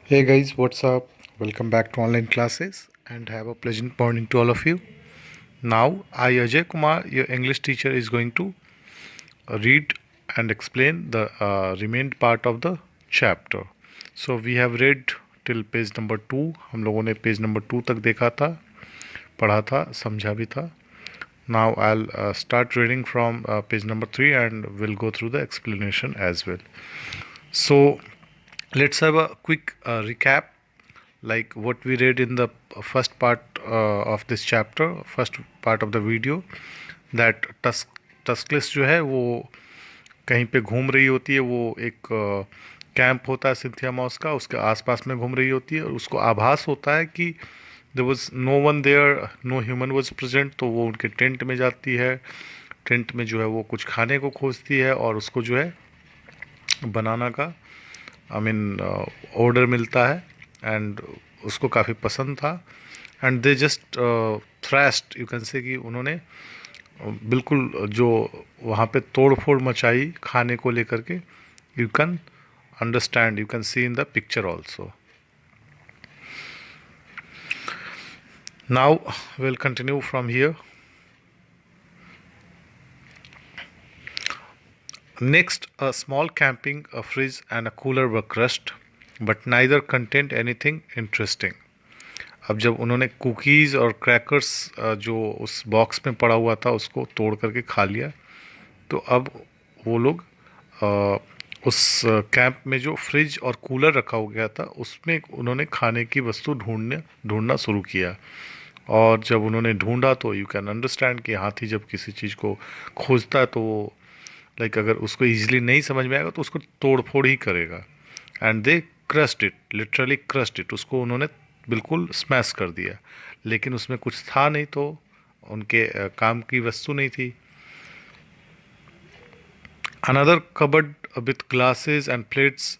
Hey guys, what's up? Welcome back to online classes and have a pleasant morning to all of you. Now, I, Ajay Kumar, your English teacher, is going to read and explain the remained part of the chapter. So, we have read till page number 2. हम लोगों ने page number 2 तक देखा था, पढ़ा था, समझा भी था. Now, I'll start reading from page number 3 and we'll go through the explanation as well. So, let's have a quick recap like what we read in the first part of this chapter, first part of the video, that टस्कलिस जो है वो कहीं पे घूम रही होती है. वो एक कैंप होता है सिंथिया मॉस का, उसके आसपास में घूम रही होती है और उसको आभास होता है कि there was no one there, no human was present. तो वो उनके टेंट में जाती है. टेंट में जो है वो कुछ खाने को खोजती है और उसको जो है बनाना का ऑर्डर मिलता है एंड उसको काफ़ी पसंद था. And they just thrashed, you can say कि उन्होंने बिल्कुल जो वहाँ पे तोड़ फोड़ मचाई खाने को लेकर के. You can understand, you can see in the picture also. Now will continue from here. Next, a small camping, a fridge, and a cooler were crushed, but neither contained anything interesting. अब जब उन्होंने cookies और crackers जो उस box में पड़ा हुआ था उसको तोड़ करके खा लिया, तो अब वो लोग उस कैंप में जो फ्रिज और कूलर रखा हो गया था उसमें उन्होंने खाने की वस्तु ढूंढना शुरू किया. और जब उन्होंने ढूंढा तो यू कैन अंडरस्टैंड कि हाथी जब किसी चीज़ को खोजता है तो वो लाइक अगर उसको ईजिली नहीं समझ में आएगा तो उसको तोड़ फोड़ ही करेगा. And they crossed it, literally crossed it, उसको उन्होंने बिल्कुल स्मैश कर दिया. लेकिन उसमें कुछ था नहीं, तो उनके काम की वस्तु नहीं थी. Another cupboard with glasses and plates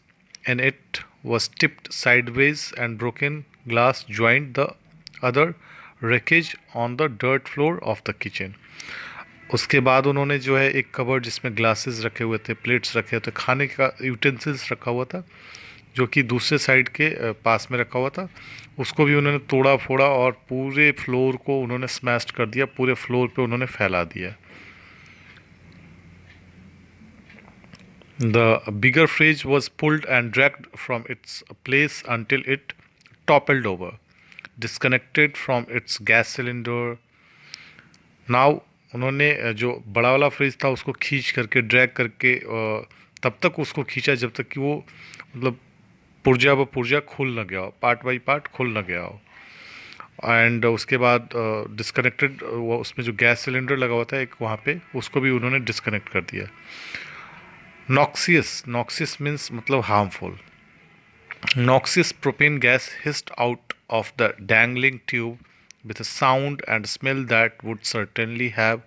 and it was tipped sideways and broken glass joined the other wreckage on the dirt floor of the kitchen. उसके बाद उन्होंने जो है एक कबर्ड जिसमें ग्लासेस रखे हुए थे, प्लेट्स रखे हुए थे, खाने का यूटेंसिल्स रखा हुआ था जो कि दूसरे साइड के पास में रखा हुआ था, उसको भी उन्होंने तोड़ा फोड़ा और पूरे फ्लोर को उन्होंने स्मैश कर दिया. पूरे फ्लोर पे उन्होंने फैला दिया. The bigger fridge was pulled and dragged from its place until it toppled over, disconnected from its gas cylinder. Now उन्होंने जो बड़ा वाला फ्रिज था उसको खींच करके ड्रैग करके तब तक उसको खींचा जब तक कि वो मतलब पुर्जा ब पुर्जा खुल न गया हो, पार्ट बाई पार्ट खुल न गया हो. एंड उसके बाद डिस्कनेक्टेड, वो उसमें जो गैस सिलेंडर लगा हुआ था एक वहाँ पे, उसको भी उन्होंने डिस्कनेक्ट कर दिया. नॉक्सियस, नॉक्सियस मीन्स मतलब harmful. Noxious propane gas hissed out of the dangling tube with a sound and smell that would certainly have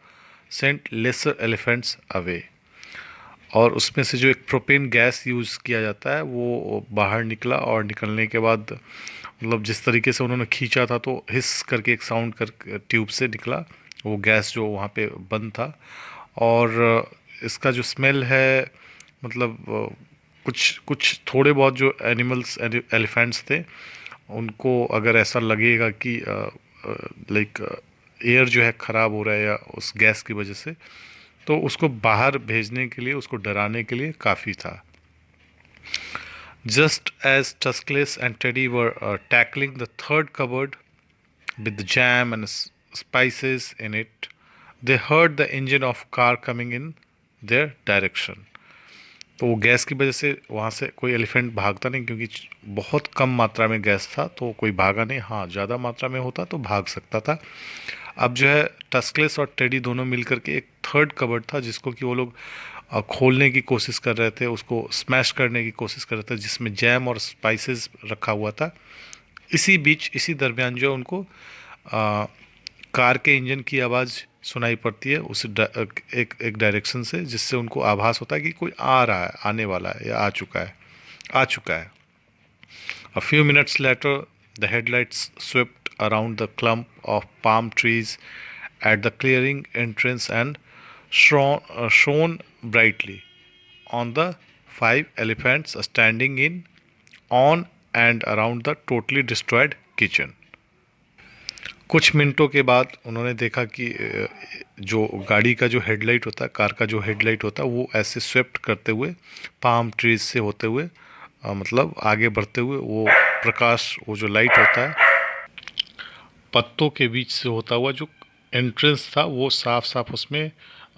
sent lesser elephants away. और उसमें से जो एक प्रोपेन गैस यूज़ किया जाता है वो बाहर निकला और निकलने के बाद मतलब जिस तरीके से उन्होंने खींचा था तो हिस करके एक साउंड कर ट्यूब से निकला वो गैस जो वहाँ पे बंद था. और इसका जो स्मेल है मतलब कुछ कुछ थोड़े बहुत जो एनिमल्स एलिफेंट्स थे उनको अगर ऐसा लगेगा कि लाइक एयर जो है ख़राब हो रहा है या उस गैस की वजह से, तो उसको बाहर भेजने के लिए, उसको डराने के लिए काफ़ी था. Just as Tuskless and Teddy were tackling the third cupboard with the jam and spices in it, they heard the engine of car coming in their direction. तो वो गैस की वजह से वहाँ से कोई एलिफेंट भागता नहीं क्योंकि बहुत कम मात्रा में गैस था, तो कोई भागा नहीं. हाँ, ज़्यादा मात्रा में होता तो भाग सकता था. अब जो है टस्कलेस और टेडी दोनों मिलकर के एक थर्ड कबर्ड था जिसको कि वो लोग खोलने की कोशिश कर रहे थे, उसको स्मैश करने की कोशिश कर रहे थे, जिसमें जैम और स्पाइसेस रखा हुआ था. इसी बीच, इसी दरमियान जो उनको कार के इंजन की आवाज़ सुनाई पड़ती है उस एक डायरेक्शन से, जिससे उनको आभास होता है कि कोई आ रहा है, आने वाला है या आ चुका है. A few minutes later, the headlights swept around the clump of palm trees at the clearing entrance and shone brightly on the five elephants standing in on and around the totally destroyed kitchen. कुछ मिनटों के बाद उन्होंने देखा कि जो गाड़ी का जो हेडलाइट होता है, कार का जो हेडलाइट होता है, वो ऐसे स्वेप्ट करते हुए पाम ट्रीज से होते हुए मतलब आगे बढ़ते हुए वो प्रकाश, वो जो लाइट होता है पत्तों के बीच से होता हुआ जो एंट्रेंस था वो साफ साफ उसमें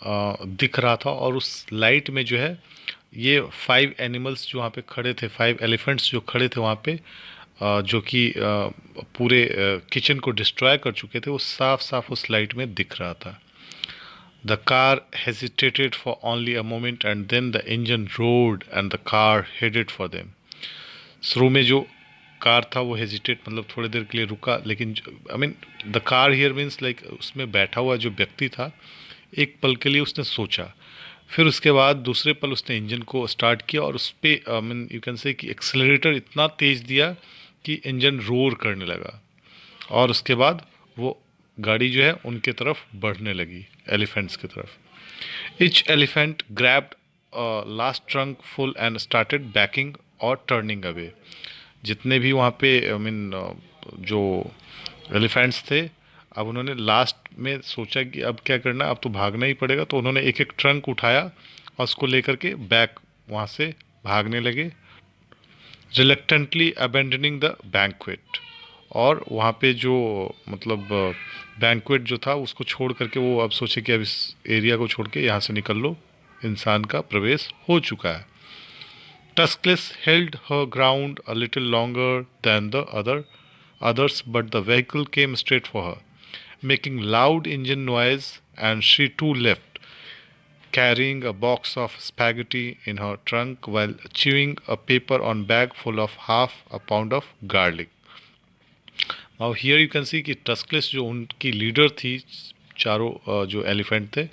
दिख रहा था। और उस लाइट में जो है ये 5 एनिमल्स जो वहाँ पे खड़े थे, 5 एलिफेंट्स जो खड़े थे वहाँ पे, जो कि पूरे किचन को डिस्ट्रॉय कर चुके थे, वो साफ साफ उस लाइट में दिख रहा था। The car hesitated for only a moment and then the engine roared and the car headed for them. शुरू में जो कार था वो हेजिटेट मतलब थोड़ी देर के लिए रुका, लेकिन I mean the car here means like उसमें बैठा हुआ जो व्यक्ति था एक पल के लिए उसने सोचा, फिर उसके बाद दूसरे पल उसने इंजन को स्टार्ट किया और उस पर I mean you can say कि एक्सेलरेटर इतना तेज़ दिया कि इंजन रोर करने लगा और उसके बाद वो गाड़ी जो है उनके तरफ बढ़ने लगी, एलिफेंट्स की तरफ। Etch elephant grabbed last trunk full and started banking और टर्निंग अवे। जितने भी वहाँ पे आई मीन जो एलिफेंट्स थे, अब उन्होंने लास्ट में सोचा कि अब क्या करना, अब तो भागना ही पड़ेगा, तो उन्होंने एक एक ट्रंक उठाया और उसको लेकर के बैक वहाँ से भागने लगे, रिलेक्टेंटली अबेंडनिंग द बैंक्वेट। और वहाँ पे जो मतलब बैंक्वेट जो था उसको छोड़ करके वो अब सोचे कि अब इस एरिया को छोड़ के यहाँ से निकल लो, इंसान का प्रवेश हो चुका है। Tuscalus held her ground a little longer than the others, but the vehicle came straight for her, making loud engine noise, and she too left, carrying a box of spaghetti in her trunk while chewing a paper on bag full of half a pound of garlic. Now here you can see कि टस्कलिस जो उनकी leader थी, चारों जो elephant थे,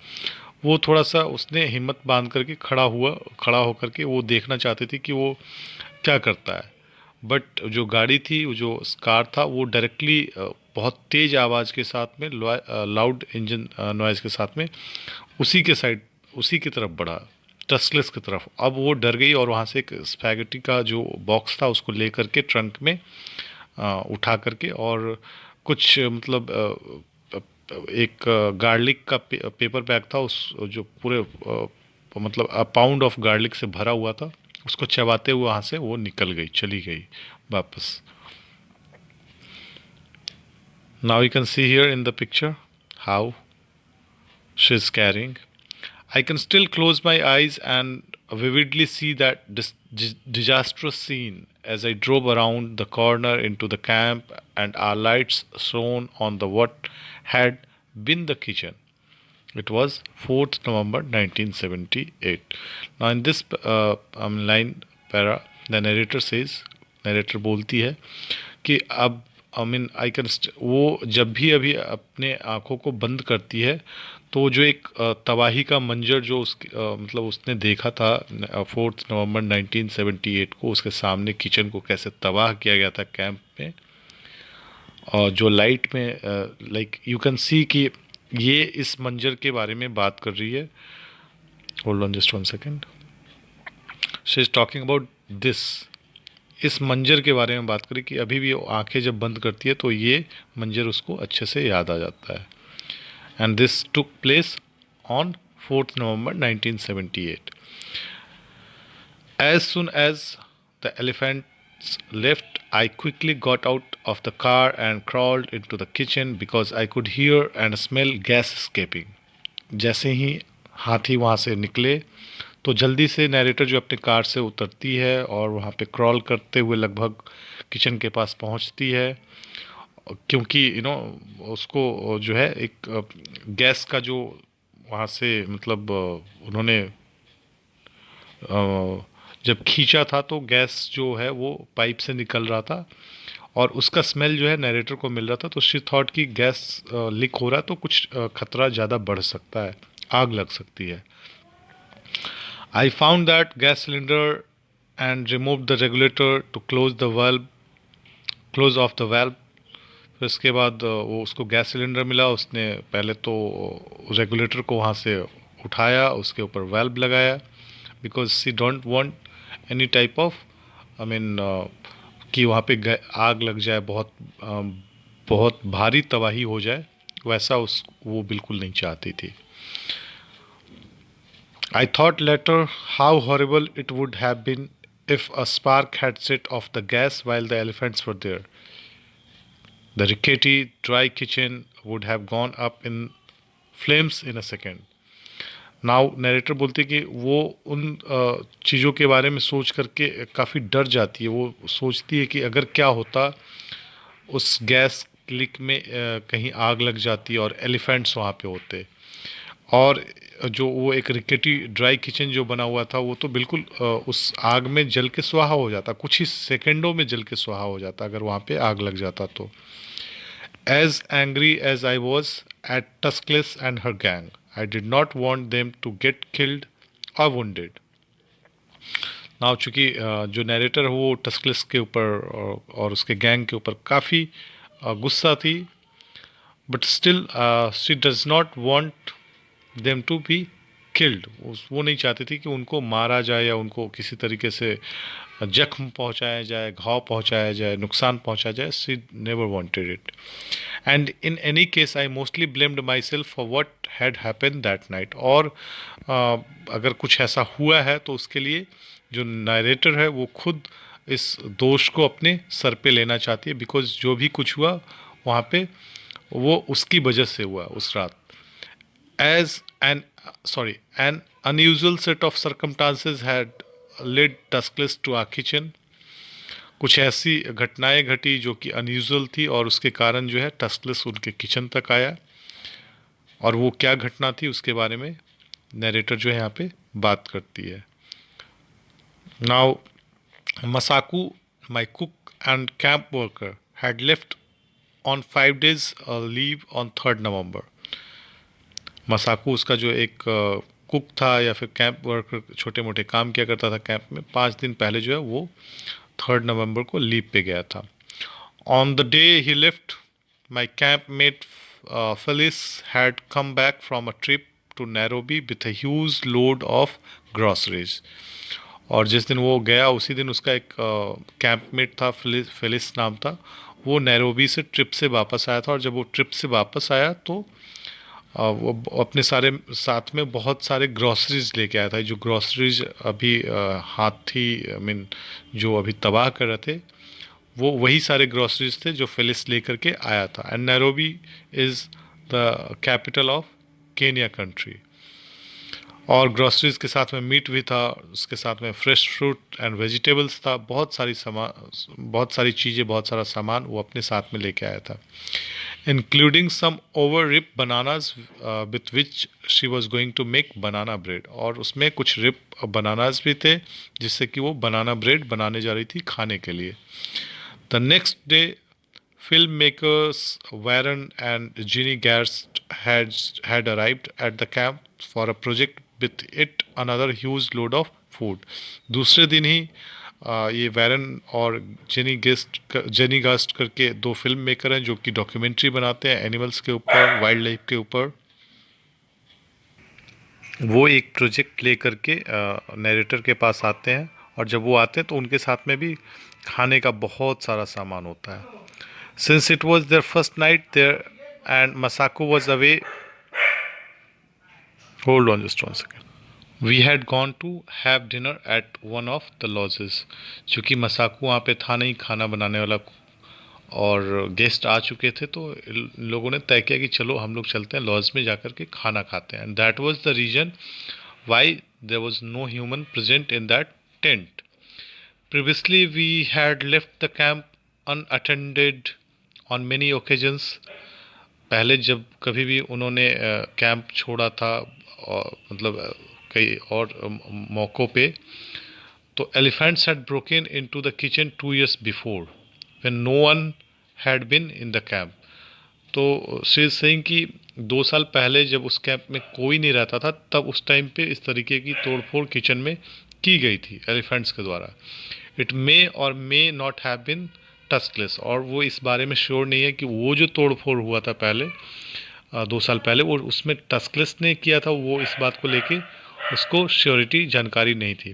वो थोड़ा सा उसने हिम्मत बांध करके खड़ा होकर के वो देखना चाहती थी कि वो क्या करता है। बट जो गाड़ी थी, जो कार था, वो डायरेक्टली बहुत तेज़ आवाज़ के साथ में, लाउड इंजन नॉइज़ के साथ में उसी की तरफ बढ़ा, टस्कलिस की तरफ। अब वो डर गई और वहाँ से एक स्पैगेटी का जो बॉक्स था उसको ले करके ट्रंक में उठा करके और कुछ मतलब एक गार्लिक का पेपर बैग था, उस जो पूरे मतलब पाउंड ऑफ गार्लिक से भरा हुआ था, उसको चबाते हुए वहाँ से वो निकल गई, चली गई वापस। Now you can see here in the picture how she is carrying. I can still close my eyes and vividly see that disastrous scene as I drove around the corner into the camp and our lights shone on the what had been the kitchen. It was 4th November 1978. Now in this line para, the narrator says, narrator बोलती है कि अब I mean I can वो जब भी अभी अपने आँखों को बंद करती है तो जो एक तबाही का मंजर जो उसकी मतलब उसने देखा था 4 नवंबर 1978 को, उसके सामने किचन को कैसे तबाह किया गया था कैंप में, और जो लाइट में लाइक यू कैन सी कि ये इस मंजर के बारे में बात कर रही है। Hold on just 1 second. She is talking about this, इस मंजर के बारे में बात करें कि अभी भी आंखें जब बंद करती है तो ये मंजर उसको अच्छे से याद आ जाता है। And this took place on 4th November 1978. As soon as the elephants left, I quickly got out of the car and crawled into the kitchen because I could hear and smell gas escaping. जैसे ही हाथी वहाँ से निकले तो जल्दी से narrator जो अपने कार से उतरती है और वहाँ पे क्रॉल करते हुए लगभग किचन के पास पहुँचती है, क्योंकि उसको जो है एक गैस का जो वहाँ से मतलब उन्होंने जब खींचा था तो गैस जो है वो पाइप से निकल रहा था और उसका स्मेल जो है नैरेटर को मिल रहा था, तो शी थॉट कि गैस लीक हो रहा है तो कुछ खतरा ज़्यादा बढ़ सकता है, आग लग सकती है। I found that gas cylinder and removed the regulator to close off the valve. फिर इसके बाद वो उसको गैस सिलेंडर मिला, उसने पहले तो रेगुलेटर को वहाँ से उठाया, उसके ऊपर वाल्व लगाया, because she don't want any type of I mean कि वहाँ पे आग लग जाए, बहुत भारी तबाही हो जाए, वैसा वो बिल्कुल नहीं चाहती थी। I thought later how horrible it would have been if a spark had set off the gas while the elephants were there. The rickety, dry kitchen would have gone up in flames in a second. Now narrator बोलती है कि वो उन चीज़ों के बारे में सोच करके काफ़ी डर जाती है। वो सोचती है कि अगर क्या होता, उस गैस लीक में कहीं आग लग जाती और एलिफेंट्स वहाँ पे होते, और जो वो एक रिकेटी ड्राई किचन जो बना हुआ था वो तो बिल्कुल उस आग में जल के स्वाहा हो जाता, कुछ ही सेकंडों में जल के स्वाहा हो जाता अगर वहाँ पे आग लग जाता तो। As angry as I was at Tuskless and her gang, I did not want them to get killed or wounded. Now चूँकि जो नरेटर है वो टस्कलेस के ऊपर और उसके गैंग के ऊपर काफ़ी गुस्सा थी, but still she does not want them to be killed. वो नहीं चाहती थी कि उनको मारा जाए या उनको किसी तरीके से जख्म पहुंचाया जाए, घाव पहुंचाया जाए, नुकसान पहुंचाया जाए। She never wanted it, and in any case I mostly blamed my self for what had happened that night. और अगर कुछ ऐसा हुआ है तो उसके लिए जो नरेटर है वो खुद इस दोष को अपने सर पे लेना चाहती है, बिकॉज जो भी कुछ हुआ वहाँ पे वो उसकी वजह से हुआ उस रात। As an unusual set of circumstances had led Tuscalus to our kitchen. कुछ ऐसी घटनाएं घटी जो कि अनयूजुअल थी और उसके कारण जो है टस्कलस उनके किचन तक आया। और वो क्या घटना थी उसके बारे में नरेटर जो है यहाँ पे बात करती है। Now Masaku, my cook and camp worker, had left on 5 days leave on 3rd November। Masaku उसका जो एक कुक था या फिर कैंप वर्कर, छोटे मोटे काम किया करता था कैंप में, 5 दिन पहले जो है वो 3rd November को लीव पे गया था। On the day he left, my camp mate Felis had come back from a trip to Nairobi with a huge load of groceries. और जिस दिन वो गया उसी दिन उसका एक कैंप मेट था, फेलिस नाम था, वो नैरोबी से ट्रिप से वापस आया था। और जब वो ट्रिप से वापस आया तो वो अपने सारे साथ में बहुत सारे ग्रॉसरीज लेके आया था। जो ग्रॉसरीज अभी हाथी आई मीन जो अभी तबाह कर रहे थे, वो वही सारे ग्रॉसरीज थे जो फेलिस लेकर के आया था। And Nairobi is the capital of Kenya country. और ग्रॉसरीज के साथ में मीट भी था, उसके साथ में फ्रेश फ्रूट एंड वेजिटेबल्स था, बहुत सारी चीज़ें, बहुत सारा सामान वो अपने साथ में लेके आया था, including some over ripe bananas with which she was going to make banana bread. और उसमें कुछ रिप बनानाज भी थे जिससे कि वो बनाना ब्रेड बनाने जा रही थी खाने के लिए। The next day filmmakers Warren and Ginny Gerst had arrived at the camp for a project with it another huge load of food. दूसरे दिन ही ये वैरन और जेनी गास्ट करके 2 फिल्म मेकर हैं जो कि डॉक्यूमेंट्री बनाते हैं एनिमल्स के ऊपर, वाइल्ड लाइफ के ऊपर। वो एक प्रोजेक्ट ले करके नरेटर के पास आते हैं, और जब वो आते हैं तो उनके साथ में भी खाने का बहुत सारा सामान होता है। Since it was their first night there and Masako was away, hold on just 1 second. We had gone to have dinner at one of the lodges. चूँकि मसाकू वहाँ पे था नहीं खाना बनाने वाला और गेस्ट आ चुके थे, तो लोगों ने तय किया कि चलो हम लोग चलते हैं लॉज में जाकर के खाना खाते हैं। And that was the reason why there was no human present in that tent. Previously we had left the camp unattended on many occasions. पहले जब कभी भी उन्होंने कैंप छोड़ा था और मतलब कई और मौक़ों पे, तो elephants had broken into the kitchen 2 years before when no one had been in the camp. तो शी इज सेइंग कि 2 साल पहले जब उस कैंप में कोई नहीं रहता था, तब उस टाइम पे इस तरीके की तोड़फोड़ किचन में की गई थी एलिफेंट्स के द्वारा। इट मे और मे नॉट हैव बीन टस्कलेस, और वो इस बारे में श्योर नहीं है कि वो जो तोड़फोड़ हुआ था पहले 2 साल पहले वो उसमें टस्कलेस ने किया था, वो इस बात को लेके उसको श्योरिटी जानकारी नहीं थी।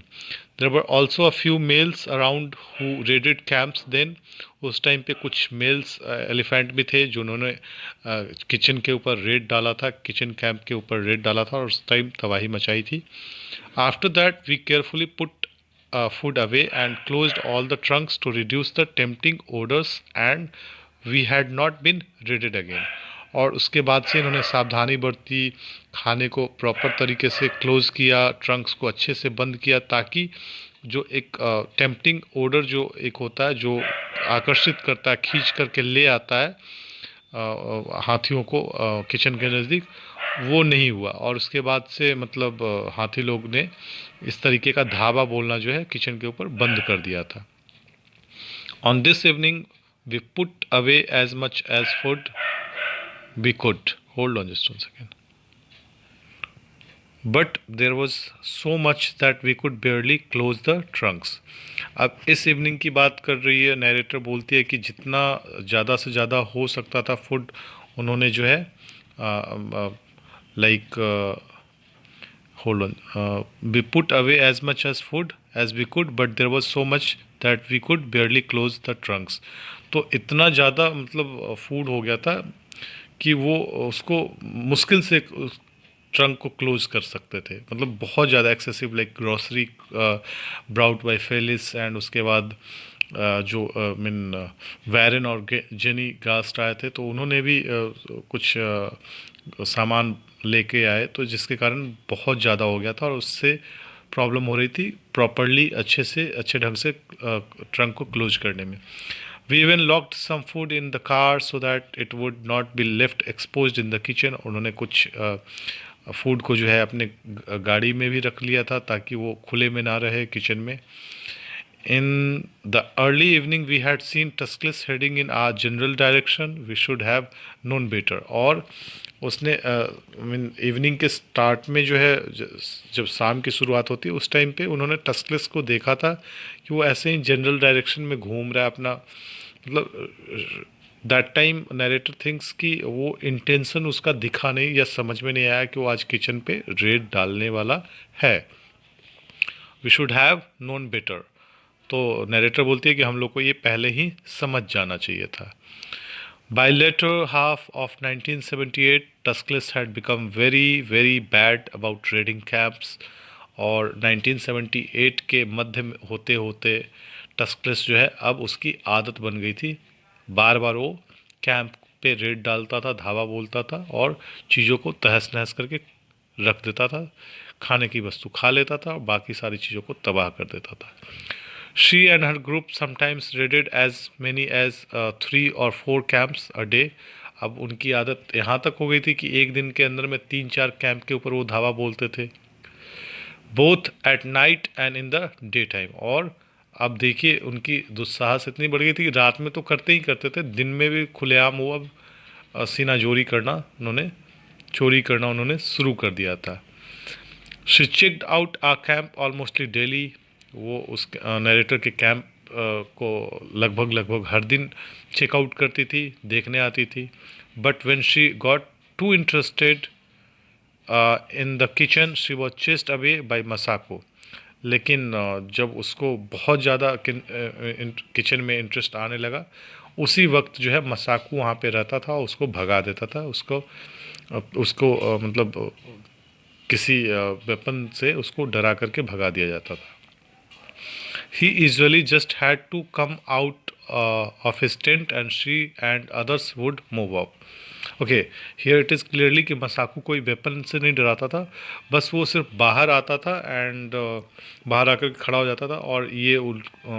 The there were also a few males around who raided camps then. उस टाइम पे कुछ मेल्स एलिफेंट भी थे जिन्होंने किचन के ऊपर रेड डाला था, किचन कैंप के ऊपर रेड डाला था और उस टाइम तबाही मचाई थी। After that we carefully put food away and closed all the trunks to reduce the tempting odors and we had not been raided again। और उसके बाद से इन्होंने सावधानी बरती, खाने को प्रॉपर तरीके से क्लोज़ किया, ट्रंक्स को अच्छे से बंद किया ताकि जो एक टेम्पटिंग ओडर जो एक होता है जो आकर्षित करता है, खींच करके ले आता है हाथियों को किचन के नज़दीक, वो नहीं हुआ। और उसके बाद से मतलब हाथी लोग ने इस तरीके का धावा बोलना जो है किचन के ऊपर बंद कर दिया था। On this evening we put away as much as food we could. Hold on just one second. But there was so much that we could barely close the trunks. अब इस इवनिंग की बात कर रही है, नरेटर बोलती है कि जितना ज़्यादा से ज़्यादा हो सकता था फूड उन्होंने जो है like hold on we put away as much as food as we could but there was so much that we could barely close the trunks। तो इतना ज़्यादा मतलब फूड हो गया था कि वो उसको मुश्किल से ट्रंक को क्लोज कर सकते थे, मतलब बहुत ज़्यादा excessive like grocery brought by Felis and उसके बाद जो मीन वैरन और जेनी गास्ट आए थे तो उन्होंने भी कुछ सामान लेके आए तो जिसके कारण बहुत ज़्यादा हो गया था और उससे प्रॉब्लम हो रही थी प्रॉपरली अच्छे ढंग से ट्रंक को क्लोज करने में। We even locked some food in the car so that it would not be left exposed in the kitchen. उन्होंने कुछ फूड को जो है अपने गाड़ी में भी रख लिया था ताकि वो खुले में ना रहे किचन में। In the early evening we had seen Tuscalus heading in our general direction, we should have known better। और उसने मीन इवनिंग के स्टार्ट में जो है जब शाम की शुरुआत होती है उस टाइम पे उन्होंने टस्कलिस को देखा था कि वो ऐसे ही जनरल डायरेक्शन में घूम रहा है अपना, मतलब दैट टाइम नरेटर थिंक्स कि वो इंटेंशन उसका दिखा नहीं या समझ में नहीं आया कि वो आज किचन पे रेड डालने वाला है। We should have known better. तो नरेटर बोलती है कि हम लोग को ये पहले ही समझ जाना चाहिए था। By later half of 1978, Tuscalus had become very bad about raiding camps। और 1978 के मध्य में होते होते टस्कलिस जो है अब उसकी आदत बन गई थी, बार बार वो कैंप पे रेड डालता था, धावा बोलता था और चीज़ों को तहस नहस करके रख देता था, खाने की वस्तु खा लेता था और बाकी सारी चीज़ों को तबाह कर देता था। She and her group sometimes raided as many as 3 or 4 camps a day। अब उनकी आदत यहाँ तक हो गई थी कि एक दिन के अंदर में 3-4 कैंप के ऊपर वो धावा बोलते थे, both at night and in the day time. और अब देखिए उनकी दुस्साहस इतनी बढ़ गई थी कि रात में तो करते ही करते थे, दिन में भी खुलेआम वो अब सीना चोरी करना उन्होंने शुरू कर दिया था। She checked out a camp almostly daily. वो उस नरेटर के कैंप को लगभग हर दिन चेकआउट करती थी, देखने आती थी। But when she got too interested in the kitchen she was chased away by Masako. लेकिन जब उसको बहुत ज़्यादा किचन में इंटरेस्ट आने लगा उसी वक्त जो है मसाकू वहाँ पे रहता था, उसको भगा देता था, उसको मतलब किसी वेपन से उसको डरा करके भगा दिया जाता था। He usually just had to come out of his tent and she and others would move up। Okay, here it is clearly कि मसाकू कोई वेपन से नहीं डराता था, बस वो सिर्फ बाहर आता था एंड बाहर आकर खड़ा हो जाता था और ये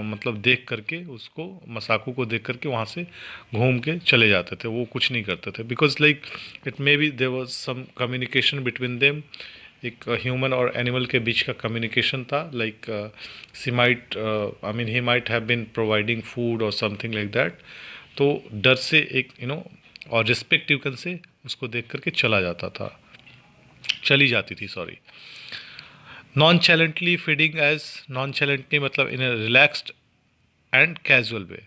मतलब देख करके उसको मसाकू को देख करके वहाँ से घूम के चले जाते थे, वो कुछ नहीं करते थे। Because like it may be there was some communication between them, एक ह्यूमन और एनिमल के बीच का कम्युनिकेशन था, like she might I mean he might have been providing food और समथिंग लाइक दैट। तो डर से एक और रिस्पेक्ट यूकन से उसको देख करके चली जाती थी sorry. Nonchalantly feeding as, nonchalantly मतलब in a relaxed and casual way,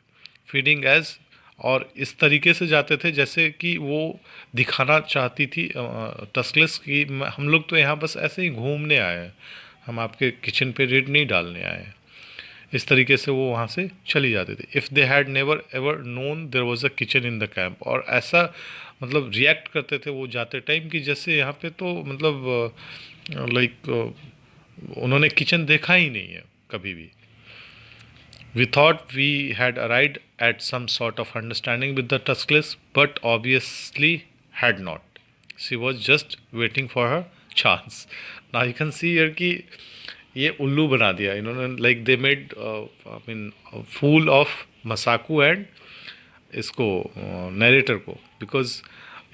feeding as और इस तरीके से जाते थे जैसे कि वो दिखाना चाहती थी टस्कलिस की हम लोग तो यहाँ बस ऐसे ही घूमने आए हैं, हम आपके किचन पे रेड नहीं डालने आए हैं। इस तरीके से वो वहाँ से चली जाती थी। If they had never ever known there was a kitchen in the camp, और ऐसा मतलब रिएक्ट करते थे वो जाते टाइम कि जैसे यहाँ पे तो मतलब लाइक उन्होंने किचन देखा ही नहीं है कभी भी। We thought we had arrived at some sort of understanding with the Tuscaloosa, but obviously had not. She was just waiting for her chance. Now you can see here कि ये उल्लू बना दिया इन्होंने, like they made I mean fool of Masaku and इसको narrator को, because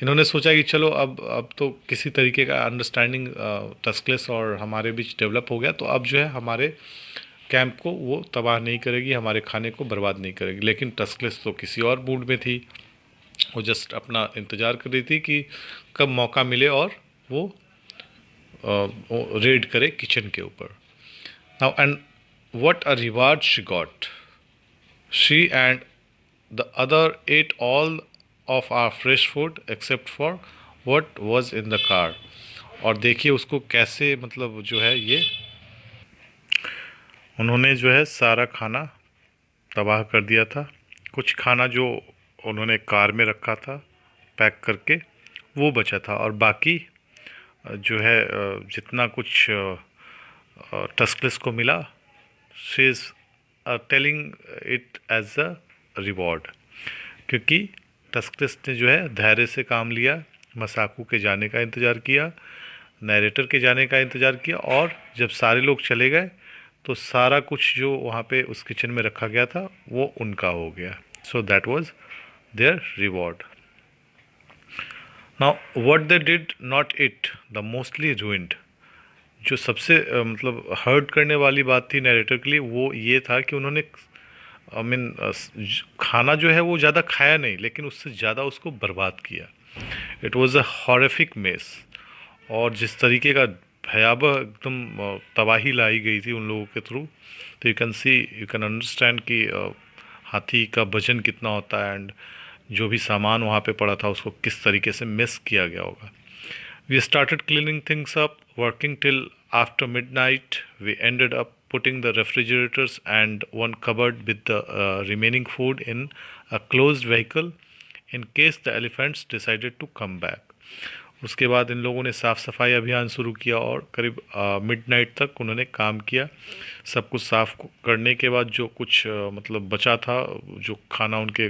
इन्होंने सोचा कि चलो अब तो किसी तरीके का अंडरस्टैंडिंग टस्कलेस और हमारे बीच डेवलप हो गया, तो अब जो है हमारे कैंप को वो तबाह नहीं करेगी, हमारे खाने को बर्बाद नहीं करेगी। लेकिन टस्कलेस तो किसी और मूड में थी, वो जस्ट अपना इंतज़ार कर रही थी कि कब मौका मिले और वो रेड करे किचन के ऊपर। Now and what a reward she got, she and the other ate all of our fresh food except for what was in the car. और देखिए उसको कैसे मतलब जो है ये उन्होंने जो है सारा खाना तबाह कर दिया था। कुछ खाना जो उन्होंने कार में रखा था पैक करके वो बचा था, और बाकी जो है जितना कुछ टस्कलेस को मिला, she is telling it as a reward, क्योंकि टस्कलेस ने जो है धैर्य से काम लिया, मसाकू के जाने का इंतज़ार किया, नरेटर के जाने का इंतज़ार किया, और जब सारे लोग चले गए तो सारा कुछ जो वहाँ पे उस किचन में रखा गया था वो उनका हो गया। So that was their reward. Now what they did not eat the mostly ruined. जो सबसे मतलब हर्ट करने वाली बात थी नरेटर के लिए वो ये था कि उन्होंने आई मीन खाना जो है वो ज़्यादा खाया नहीं, लेकिन उससे ज़्यादा उसको बर्बाद किया। It was a horrific mess. और जिस तरीके का भयावह एकदम तबाही लाई गई थी उन लोगों के थ्रू, तो यू कैन अंडरस्टैंड कि हाथी का वजन कितना होता है, एंड जो भी सामान वहाँ पे पड़ा था उसको किस तरीके से मिस किया गया होगा। We started cleaning things up, working till after midnight. We ended up putting the refrigerators and one cupboard with the remaining food in a closed vehicle in case the elephants decided to come back. उसके बाद इन लोगों ने साफ़ सफाई अभियान शुरू किया और करीब मिडनाइट तक उन्होंने काम किया। सब कुछ साफ़ करने के बाद जो कुछ मतलब बचा था, जो खाना उनके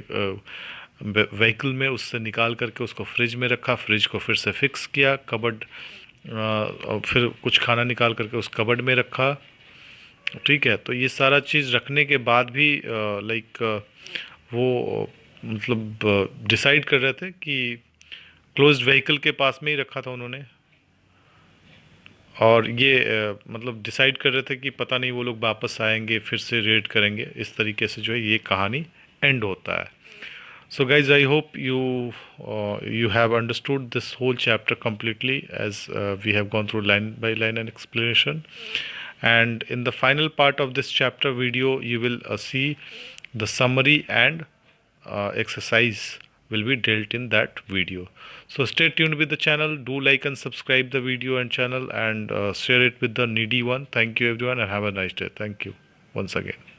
व्हीकल में, उससे निकाल करके उसको फ्रिज में रखा, फ्रिज को फिर से फिक्स किया, कबर्ड और फिर कुछ खाना निकाल करके उस कबर्ड में रखा। ठीक है, तो ये सारा चीज़ रखने के बाद भी लाइक वो मतलब डिसाइड कर रहे थे कि क्लोज्ड व्हीकल के पास में ही रखा था उन्होंने, और ये मतलब डिसाइड कर रहे थे कि पता नहीं वो लोग वापस आएंगे फिर से रेड करेंगे। इस तरीके से जो है ये कहानी एंड होता है। So guys, I hope you have understood this whole chapter completely, as we have gone through line by line and explanation. And in the final part of this chapter video, you will see the summary and exercise will be dealt in that video. So stay tuned with the channel. Do like and subscribe the video and channel, and share it with the needy one. Thank you everyone, and have a nice day. Thank you once again.